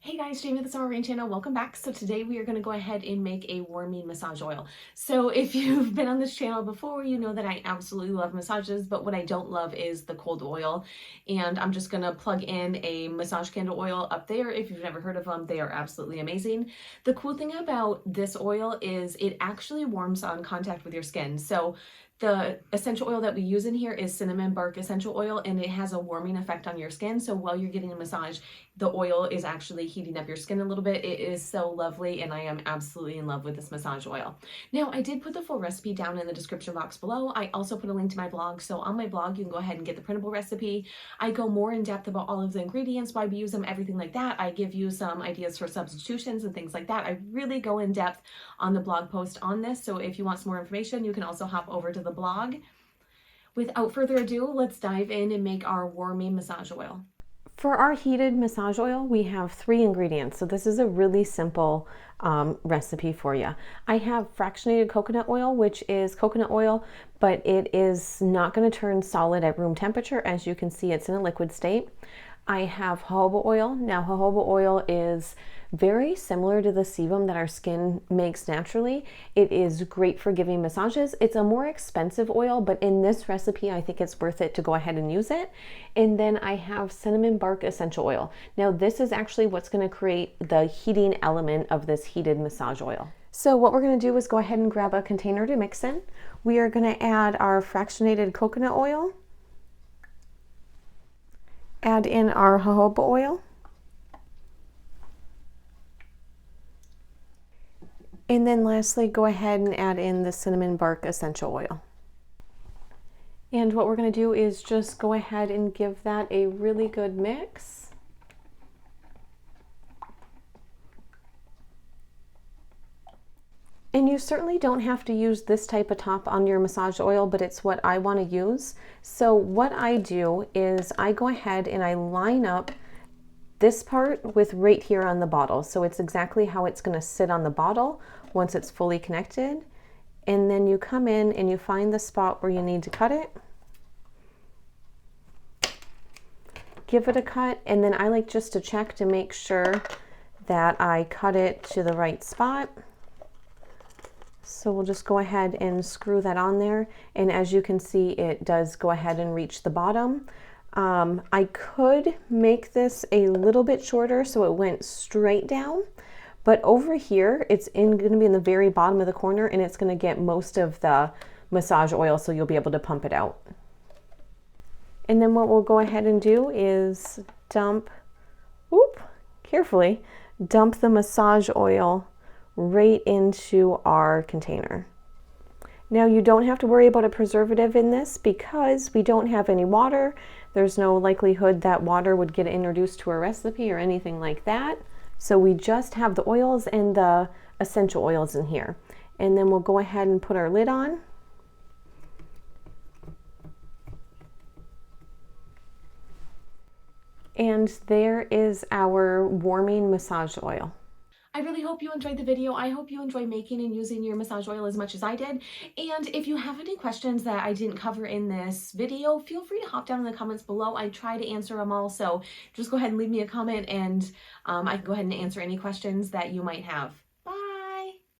Hey guys, Jamie of the Summer Rain channel, welcome back. So today we are going to go ahead and make a warming massage oil. So if you've been on this channel before, you know that I absolutely love massages, but what I don't love is the cold oil. And I'm just going to plug in a massage candle oil up there. If you've never heard of them, they are absolutely amazing. The cool thing about this oil is it actually warms on contact with your skin. So the essential oil that we use in here is cinnamon bark essential oil, and it has a warming effect on your skin. So while you're getting a massage, the oil is actually heating up your skin a little bit. It is so lovely, and I am absolutely in love with this massage oil. Now, I did put the full recipe down in the description box below. I also put a link to my blog. So on my blog, you can go ahead and get the printable recipe. I go more in depth about all of the ingredients, why we use them, everything like that. I give you some ideas for substitutions and things like that. I really go in depth on the blog post on this. So if you want some more information, you can also hop over to the blog. Without further ado, let's dive in and make our warming massage oil. For our heated massage oil, we have 3 ingredients. So this is a really simple recipe for you. I have fractionated coconut oil, which is coconut oil, but it is not going to turn solid at room temperature. As you can see, it's in a liquid state. I have jojoba oil. Now, jojoba oil is very similar to the sebum that our skin makes naturally. It is great for giving massages. It's a more expensive oil, but in this recipe, I think it's worth it to go ahead and use it. And then I have cinnamon bark essential oil. Now, this is actually what's going to create the heating element of this heated massage oil. So what we're going to do is go ahead and grab a container to mix in. We are going to add our fractionated coconut oil, add in our jojoba oil, and then lastly, go ahead and add in the cinnamon bark essential oil. And what we're going to do is just go ahead and give that a really good mix. And you certainly don't have to use this type of top on your massage oil, but it's what I want to use. So what I do is I go ahead and I line up this part with right here on the bottle. So it's exactly how it's going to sit on the bottle once it's fully connected. And then you come in and you find the spot where you need to cut it. Give it a cut, and then I like just to check to make sure that I cut it to the right spot. So we'll just go ahead and screw that on there. And as you can see, it does go ahead and reach the bottom. I could make this a little bit shorter so it went straight down, but over here, it's going to be in the very bottom of the corner, and it's going to get most of the massage oil, so you'll be able to pump it out. And then what we'll go ahead and do is carefully dump the massage oil right into our container. Now, you don't have to worry about a preservative in this because we don't have any water. There's no likelihood that water would get introduced to a recipe or anything like that. So we just have the oils and the essential oils in here. And then we'll go ahead and put our lid on. And there is our warming massage oil. I really hope you enjoyed the video. I hope you enjoy making and using your massage oil as much as I did. And if you have any questions that I didn't cover in this video, feel free to hop down in the comments below. I try to answer them all, so just go ahead and leave me a comment, and I can go ahead and answer any questions that you might have.